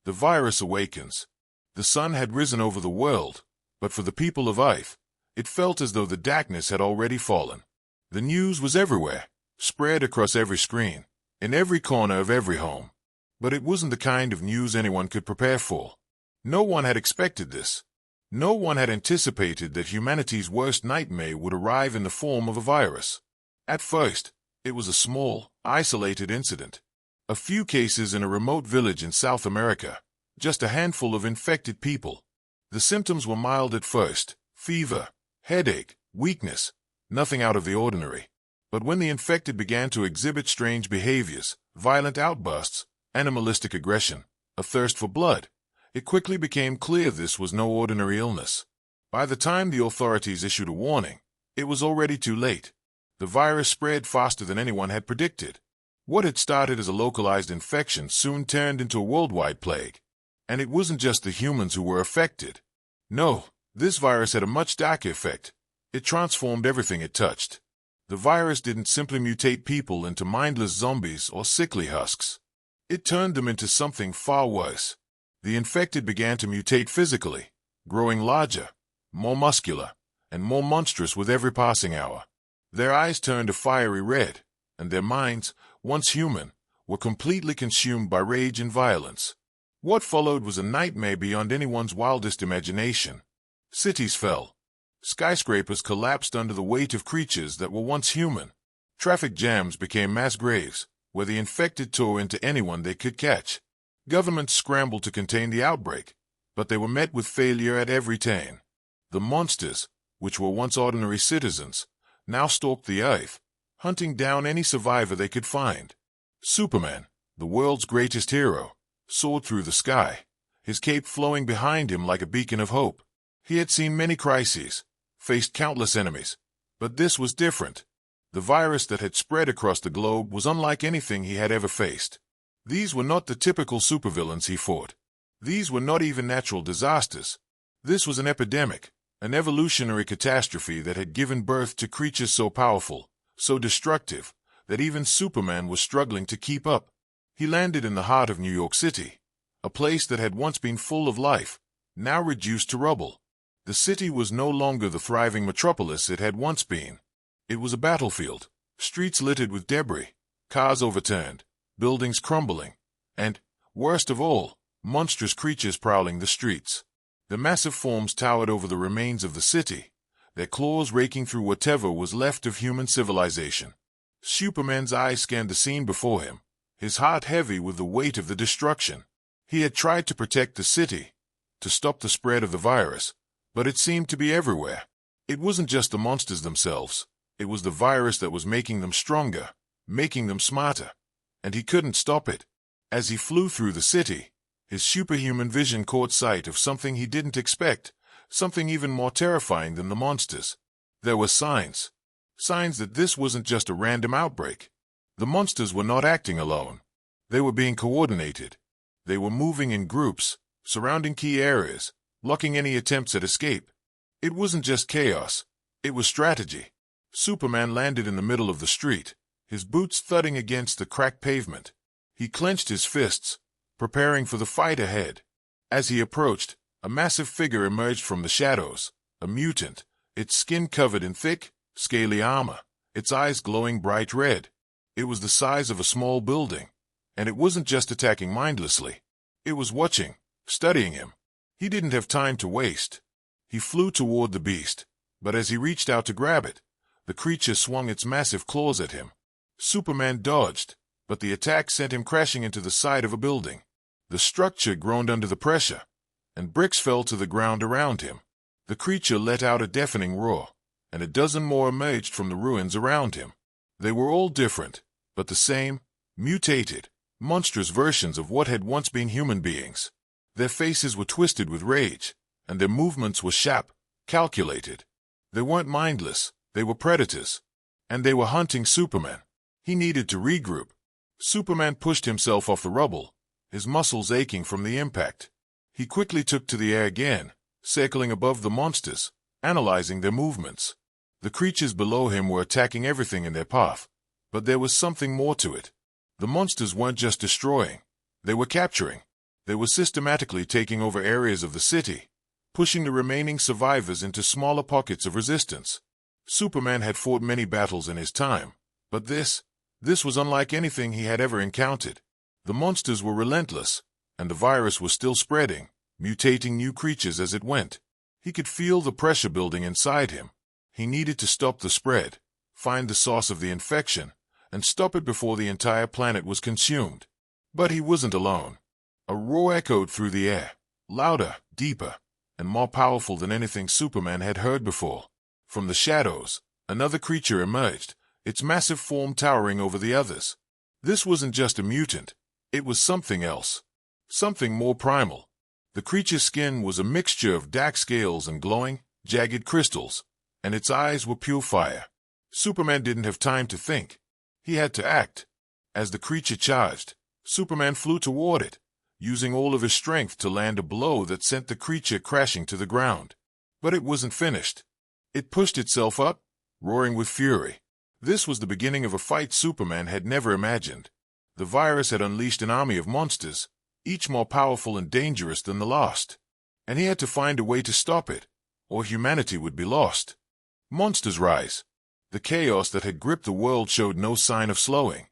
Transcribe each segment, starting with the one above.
The virus awakens. The sun had risen over the world, but for the people of Earth, it felt as though the darkness had already fallen. The news was everywhere, spread across every screen, in every corner of every home. But it wasn't the kind of news anyone could prepare for. No one had expected this. No one had anticipated that humanity's worst nightmare would arrive in the form of a virus. At first, it was a small, isolated incident. A few cases in a remote village in South America, just a handful of infected people. The symptoms were mild at first: fever, headache, weakness, nothing out of the ordinary. But when the infected began to exhibit strange behaviors, violent outbursts, animalistic aggression, a thirst for blood, it quickly became clear this was no ordinary illness. By the time the authorities issued a warning, it was already too late. The virus spread faster than anyone had predicted. What had started as a localized infection soon turned into a worldwide plague. And it wasn't just the humans who were affected. No, this virus had a much darker effect. It transformed everything it touched. The virus didn't simply mutate people into mindless zombies or sickly husks. It turned them into something far worse. The infected began to mutate physically, growing larger, more muscular, and more monstrous with every passing hour. Their eyes turned a fiery red, and their minds, once human, were completely consumed by rage and violence. What followed was a nightmare beyond anyone's wildest imagination. Cities fell. Skyscrapers collapsed under the weight of creatures that were once human. Traffic jams became mass graves, where the infected tore into anyone they could catch. Governments scrambled to contain the outbreak, but they were met with failure at every turn. The monsters, which were once ordinary citizens, now stalked the earth, hunting down any survivor they could find. Superman, the world's greatest hero, soared through the sky, his cape flowing behind him like a beacon of hope. He had seen many crises, faced countless enemies, but this was different. The virus that had spread across the globe was unlike anything he had ever faced. These were not the typical supervillains he fought. These were not even natural disasters. This was an epidemic, an evolutionary catastrophe that had given birth to creatures so powerful, so destructive, that even Superman was struggling to keep up. He landed in the heart of New York City, a place that had once been full of life, now reduced to rubble. The city was no longer the thriving metropolis it had once been. It was a battlefield, streets littered with debris, cars overturned, buildings crumbling, and, worst of all, monstrous creatures prowling the streets. The massive forms towered over the remains of the city, their claws raking through whatever was left of human civilization. Superman's eyes scanned the scene before him, his heart heavy with the weight of the destruction. He had tried to protect the city, to stop the spread of the virus, but it seemed to be everywhere. It wasn't just the monsters themselves, it was the virus that was making them stronger, making them smarter, and he couldn't stop it. As he flew through the city, his superhuman vision caught sight of something he didn't expect, something even more terrifying than the monsters. There were signs that this wasn't just a random outbreak. The monsters were not acting alone. They were being coordinated. They were moving in groups, surrounding key areas, blocking any attempts at escape. It wasn't just chaos, it was strategy. Superman landed in the middle of the street, his boots thudding against the cracked pavement. He clenched his fists, preparing for the fight ahead. As he approached, a massive figure emerged from the shadows, a mutant, its skin covered in thick, scaly armor, its eyes glowing bright red. It was the size of a small building, and it wasn't just attacking mindlessly. It was watching, studying him. He didn't have time to waste. He flew toward the beast, but as he reached out to grab it, the creature swung its massive claws at him. Superman dodged, but the attack sent him crashing into the side of a building. The structure groaned under the pressure, and bricks fell to the ground around him. The creature let out a deafening roar, and a dozen more emerged from the ruins around him. They were all different, but the same, mutated, monstrous versions of what had once been human beings. Their faces were twisted with rage, and their movements were sharp, calculated. They weren't mindless, they were predators. And they were hunting Superman. He needed to regroup. Superman pushed himself off the rubble, his muscles aching from the impact. He quickly took to the air again, circling above the monsters, analyzing their movements. The creatures below him were attacking everything in their path, but there was something more to it. The monsters weren't just destroying, they were capturing. They were systematically taking over areas of the city, pushing the remaining survivors into smaller pockets of resistance. Superman had fought many battles in his time, but this was unlike anything he had ever encountered. The monsters were relentless, and the virus was still spreading, mutating new creatures as it went. He could feel the pressure building inside him. He needed to stop the spread, find the source of the infection, and stop it before the entire planet was consumed. But he wasn't alone. A roar echoed through the air, louder, deeper, and more powerful than anything Superman had heard before. From the shadows, another creature emerged, its massive form towering over the others. This wasn't just a mutant, it was something else. Something more primal. The creature's skin was a mixture of dark scales and glowing, jagged crystals, and its eyes were pure fire. Superman didn't have time to think. He had to act. As the creature charged, Superman flew toward it, using all of his strength to land a blow that sent the creature crashing to the ground. But it wasn't finished. It pushed itself up, roaring with fury. This was the beginning of a fight Superman had never imagined. The virus had unleashed an army of monsters, each more powerful and dangerous than the last. And he had to find a way to stop it, or humanity would be lost. Monsters rise. The chaos that had gripped the world showed no sign of slowing.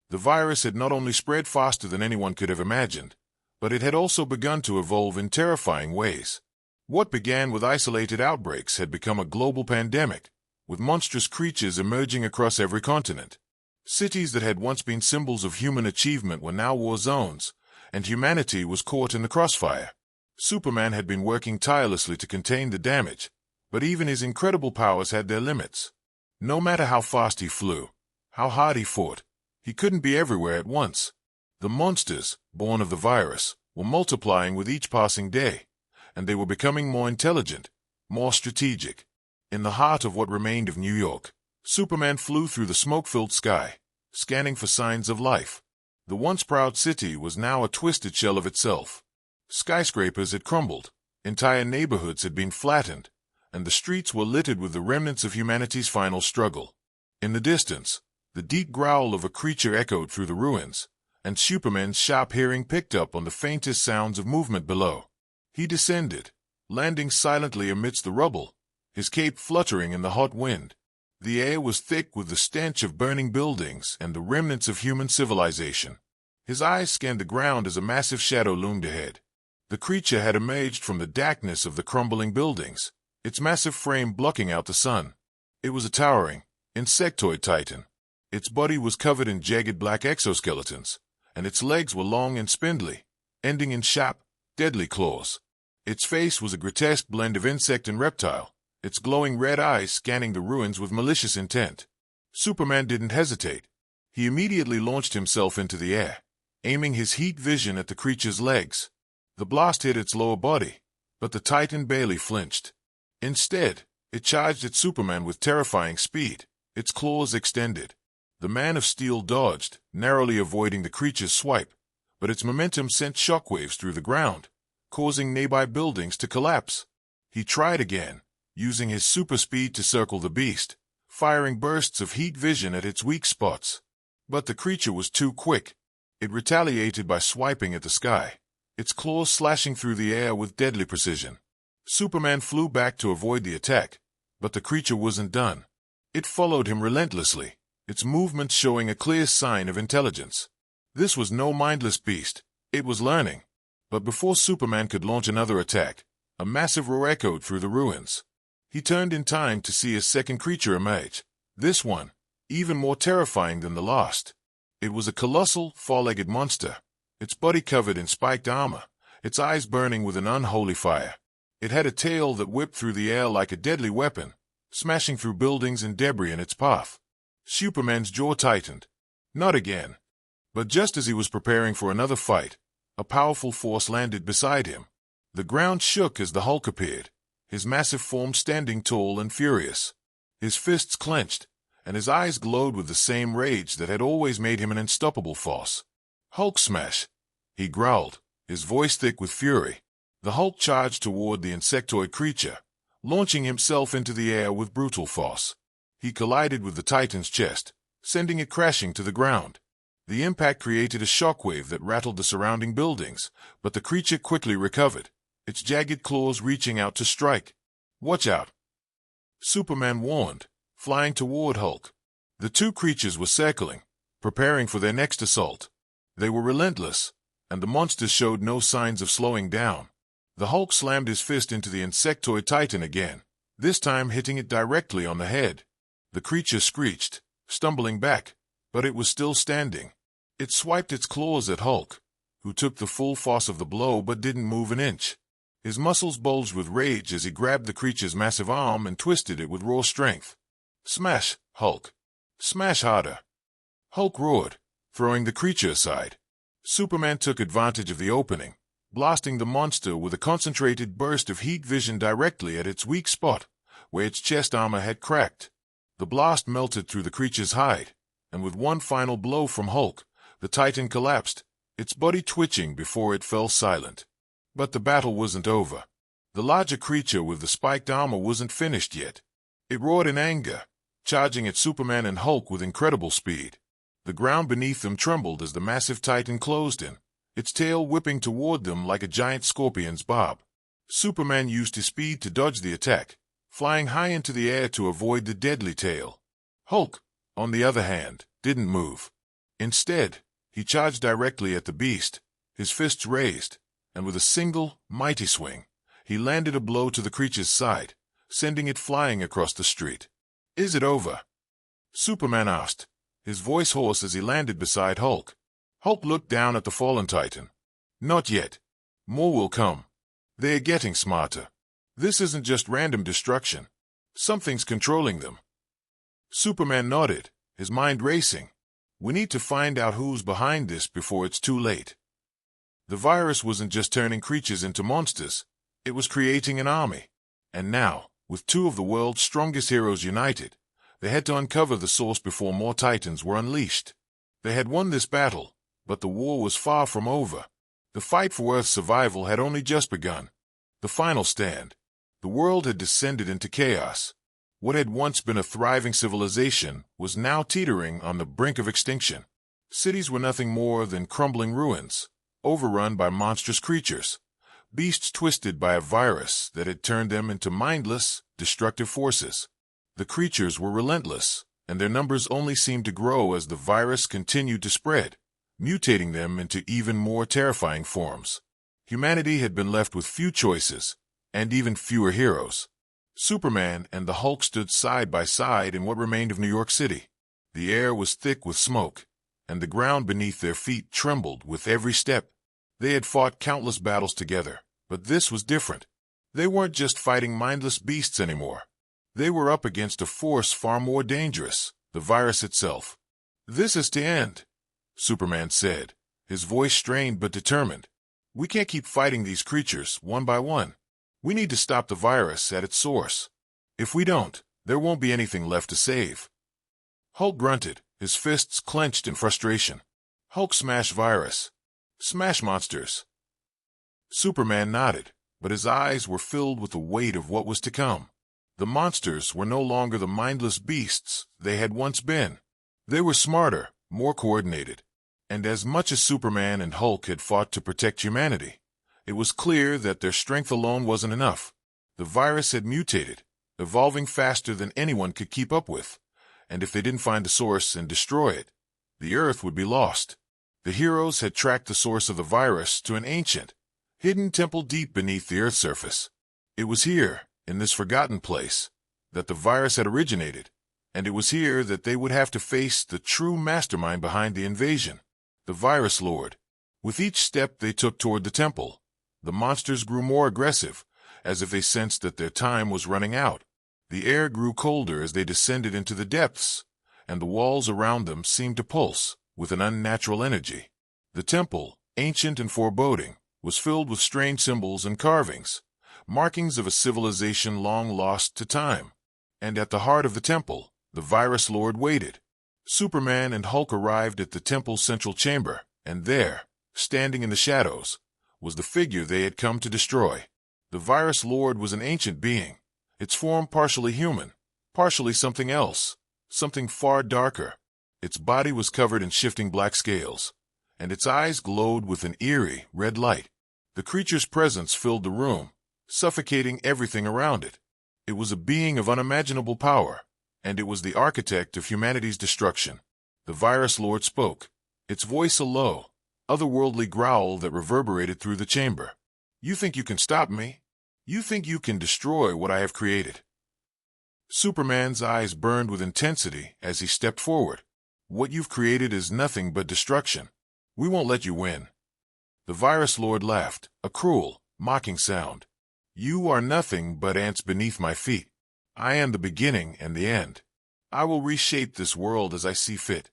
The virus had not only spread faster than anyone could have imagined, but it had also begun to evolve in terrifying ways. What began with isolated outbreaks had become a global pandemic, with monstrous creatures emerging across every continent. Cities that had once been symbols of human achievement were now war zones, and humanity was caught in the crossfire. Superman had been working tirelessly to contain the damage, but even his incredible powers had their limits. No matter how fast he flew, how hard he fought, he couldn't be everywhere at once. The monsters, born of the virus, were multiplying with each passing day, and they were becoming more intelligent, more strategic. In the heart of what remained of New York, Superman flew through the smoke-filled sky, scanning for signs of life. The once proud city was now a twisted shell of itself. Skyscrapers had crumbled, entire neighborhoods had been flattened, and the streets were littered with the remnants of humanity's final struggle. In the distance, the deep growl of a creature echoed through the ruins, and Superman's sharp hearing picked up on the faintest sounds of movement below. He descended, landing silently amidst the rubble, his cape fluttering in the hot wind. The air was thick with the stench of burning buildings and the remnants of human civilization. His eyes scanned the ground as a massive shadow loomed ahead. The creature had emerged from the darkness of the crumbling buildings, its massive frame blocking out the sun. It was a towering, insectoid titan. Its body was covered in jagged black exoskeletons, and its legs were long and spindly, ending in sharp, deadly claws. Its face was a grotesque blend of insect and reptile, its glowing red eyes scanning the ruins with malicious intent. Superman didn't hesitate. He immediately launched himself into the air, aiming his heat vision at the creature's legs. The blast hit its lower body, but the titan barely flinched. Instead, it charged at Superman with terrifying speed, its claws extended. The Man of Steel dodged, narrowly avoiding the creature's swipe, but its momentum sent shockwaves through the ground, causing nearby buildings to collapse. He tried again, using his super speed to circle the beast, firing bursts of heat vision at its weak spots. But the creature was too quick. It retaliated by swiping at the sky, its claws slashing through the air with deadly precision. Superman flew back to avoid the attack, but the creature wasn't done. It followed him relentlessly, its movements showing a clear sign of intelligence. This was no mindless beast, it was learning. But before Superman could launch another attack, a massive roar echoed through the ruins. He turned in time to see a second creature emerge, this one, even more terrifying than the last. It was a colossal, four-legged monster, its body covered in spiked armor, its eyes burning with an unholy fire. It had a tail that whipped through the air like a deadly weapon, smashing through buildings and debris in its path. Superman's jaw tightened. Not again. But just as he was preparing for another fight, a powerful force landed beside him. The ground shook as the Hulk appeared, his massive form standing tall and furious. His fists clenched, and his eyes glowed with the same rage that had always made him an unstoppable force. "Hulk smash!" he growled, his voice thick with fury. The Hulk charged toward the insectoid creature, launching himself into the air with brutal force. He collided with the Titan's chest, sending it crashing to the ground. The impact created a shockwave that rattled the surrounding buildings, but the creature quickly recovered, its jagged claws reaching out to strike. "Watch out," Superman warned, flying toward Hulk. The two creatures were circling, preparing for their next assault. They were relentless, and the monsters showed no signs of slowing down. The Hulk slammed his fist into the insectoid titan again, this time hitting it directly on the head. The creature screeched, stumbling back, but it was still standing. It swiped its claws at Hulk, who took the full force of the blow but didn't move an inch. His muscles bulged with rage as he grabbed the creature's massive arm and twisted it with raw strength. "Smash, Hulk! Smash harder!" Hulk roared, throwing the creature aside. Superman took advantage of the opening, blasting the monster with a concentrated burst of heat vision directly at its weak spot, where its chest armor had cracked. The blast melted through the creature's hide, and with one final blow from Hulk, the Titan collapsed, its body twitching before it fell silent. But the battle wasn't over. The larger creature with the spiked armor wasn't finished yet. It roared in anger, charging at Superman and Hulk with incredible speed. The ground beneath them trembled as the massive Titan closed in, its tail whipping toward them like a giant scorpion's barb. Superman used his speed to dodge the attack, flying high into the air to avoid the deadly tail. Hulk, on the other hand, didn't move. Instead, he charged directly at the beast, his fists raised, and with a single, mighty swing, he landed a blow to the creature's side, sending it flying across the street. "Is it over?" Superman asked, his voice hoarse as he landed beside Hulk. Hulk looked down at the fallen Titan. "Not yet. More will come. They are getting smarter. This isn't just random destruction. Something's controlling them." Superman nodded, his mind racing. "We need to find out who's behind this before it's too late." The virus wasn't just turning creatures into monsters, it was creating an army. And now, with two of the world's strongest heroes united, they had to uncover the source before more Titans were unleashed. They had won this battle, but the war was far from over. The fight for Earth's survival had only just begun. The final stand. The world had descended into chaos. What had once been a thriving civilization was now teetering on the brink of extinction. Cities were nothing more than crumbling ruins, overrun by monstrous creatures, beasts twisted by a virus that had turned them into mindless, destructive forces. The creatures were relentless, and their numbers only seemed to grow as the virus continued to spread, mutating them into even more terrifying forms. Humanity had been left with few choices, and even fewer heroes. Superman and the Hulk stood side by side in what remained of New York City. The air was thick with smoke, and the ground beneath their feet trembled with every step. They had fought countless battles together, but this was different. They weren't just fighting mindless beasts anymore. They were up against a force far more dangerous, the virus itself. "This is to end," Superman said, his voice strained but determined. "We can't keep fighting these creatures one by one. We need to stop the virus at its source. If we don't, there won't be anything left to save." Hulk grunted, his fists clenched in frustration. "Hulk smash virus. Smash monsters." Superman nodded, but his eyes were filled with the weight of what was to come. The monsters were no longer the mindless beasts they had once been. They were smarter, more coordinated. And as much as Superman and Hulk had fought to protect humanity, it was clear that their strength alone wasn't enough. The virus had mutated, evolving faster than anyone could keep up with, and if they didn't find the source and destroy it, the Earth would be lost. The heroes had tracked the source of the virus to an ancient, hidden temple deep beneath the Earth's surface. It was here, in this forgotten place, that the virus had originated, and it was here that they would have to face the true mastermind behind the invasion, the Virus Lord. With each step they took toward the temple, the monsters grew more aggressive, as if they sensed that their time was running out. The air grew colder as they descended into the depths, and the walls around them seemed to pulse with an unnatural energy. The temple, ancient and foreboding, was filled with strange symbols and carvings, markings of a civilization long lost to time. And at the heart of the temple, the Virus Lord waited. Superman and Hulk arrived at the temple's central chamber, and there, standing in the shadows, was the figure they had come to destroy. The Virus Lord was an ancient being, its form partially human, partially something else, something far darker. Its body was covered in shifting black scales, and its eyes glowed with an eerie red light. The creature's presence filled the room, suffocating everything around it. It was a being of unimaginable power, and it was the architect of humanity's destruction. The Virus Lord spoke, its voice a low, otherworldly growl that reverberated through the chamber. "You think you can stop me? You think you can destroy what I have created?" Superman's eyes burned with intensity as he stepped forward. "What you've created is nothing but destruction. We won't let you win." The Virus Lord laughed, a cruel, mocking sound. "You are nothing but ants beneath my feet. I am the beginning and the end. I will reshape this world as I see fit."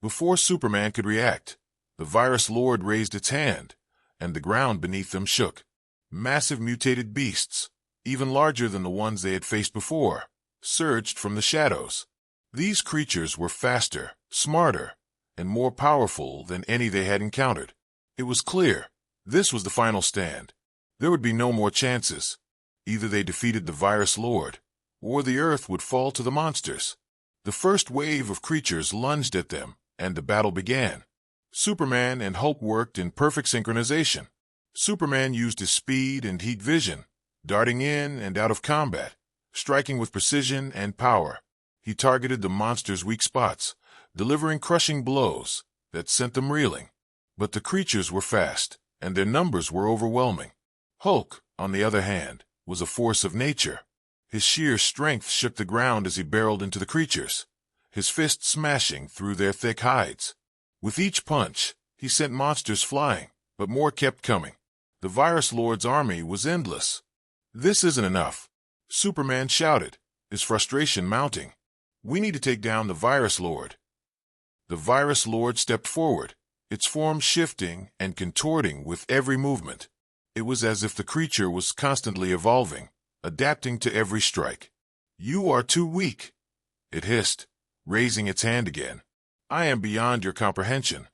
Before Superman could react, the Virus Lord raised its hand, and the ground beneath them shook. Massive mutated beasts, even larger than the ones they had faced before, surged from the shadows. These creatures were faster, smarter, and more powerful than any they had encountered. It was clear, this was the final stand. There would be no more chances. Either they defeated the Virus Lord, or the Earth would fall to the monsters. The first wave of creatures lunged at them, and the battle began. Superman and Hulk worked in perfect synchronization. Superman used his speed and heat vision, darting in and out of combat, striking with precision and power. He targeted the monsters' weak spots, delivering crushing blows that sent them reeling. But the creatures were fast, and their numbers were overwhelming. Hulk, on the other hand, was a force of nature. His sheer strength shook the ground as he barreled into the creatures, his fists smashing through their thick hides. With each punch, he sent monsters flying, but more kept coming. The Virus Lord's army was endless. "This isn't enough," Superman shouted, his frustration mounting. "We need to take down the Virus Lord." The Virus Lord stepped forward, its form shifting and contorting with every movement. It was as if the creature was constantly evolving, adapting to every strike. "You are too weak," it hissed, raising its hand again. "I am beyond your comprehension."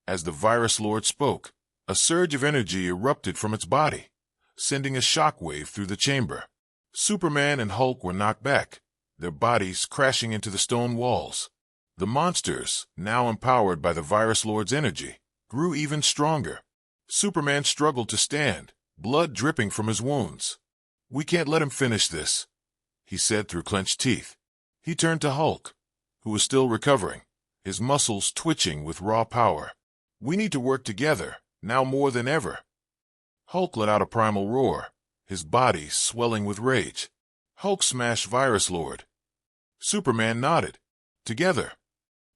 As the Virus Lord spoke, a surge of energy erupted from its body, sending a shockwave through the chamber. Superman and Hulk were knocked back, their bodies crashing into the stone walls. The monsters, now empowered by the Virus Lord's energy, grew even stronger. Superman struggled to stand, blood dripping from his wounds. "We can't let him finish this," he said through clenched teeth. He turned to Hulk, who was still recovering, his muscles twitching with raw power. "We need to work together, now more than ever." Hulk let out a primal roar, his body swelling with rage. Hulk smashed Virus Lord. Superman nodded. Together,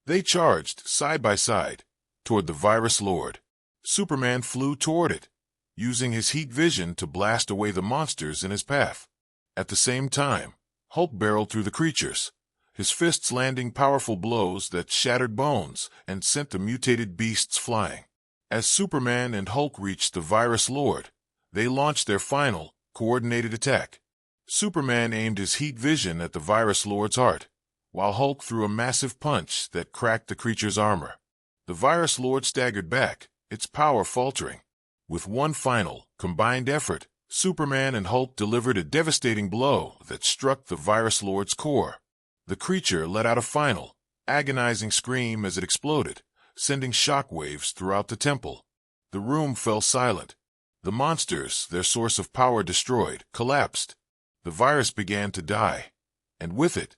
they charged, side by side, toward the Virus Lord. Superman flew toward it, using his heat vision to blast away the monsters in his path. At the same time, Hulk barreled through the creatures, his fists landing powerful blows that shattered bones and sent the mutated beasts flying. As Superman and Hulk reached the Virus Lord, they launched their final, coordinated attack. Superman aimed his heat vision at the Virus Lord's heart, while Hulk threw a massive punch that cracked the creature's armor. The Virus Lord staggered back, its power faltering. With one final, combined effort, Superman and Hulk delivered a devastating blow that struck the Virus Lord's core. The creature let out a final, agonizing scream as it exploded, sending shockwaves throughout the temple. The room fell silent. The monsters, their source of power destroyed, collapsed. The virus began to die, and with it,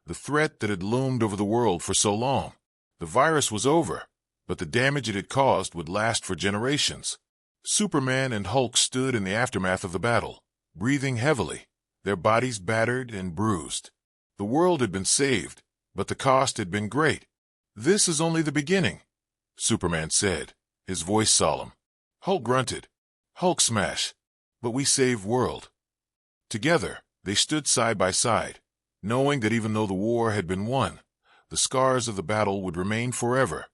the threat that had loomed over the world for so long. The virus was over, but the damage it had caused would last for generations. Superman and Hulk stood in the aftermath of the battle, breathing heavily, their bodies battered and bruised. The world had been saved, but the cost had been great. "This is only the beginning," Superman said, his voice solemn. Hulk grunted. "Hulk smash, but we save world." Together, they stood side by side, knowing that even though the war had been won, the scars of the battle would remain forever,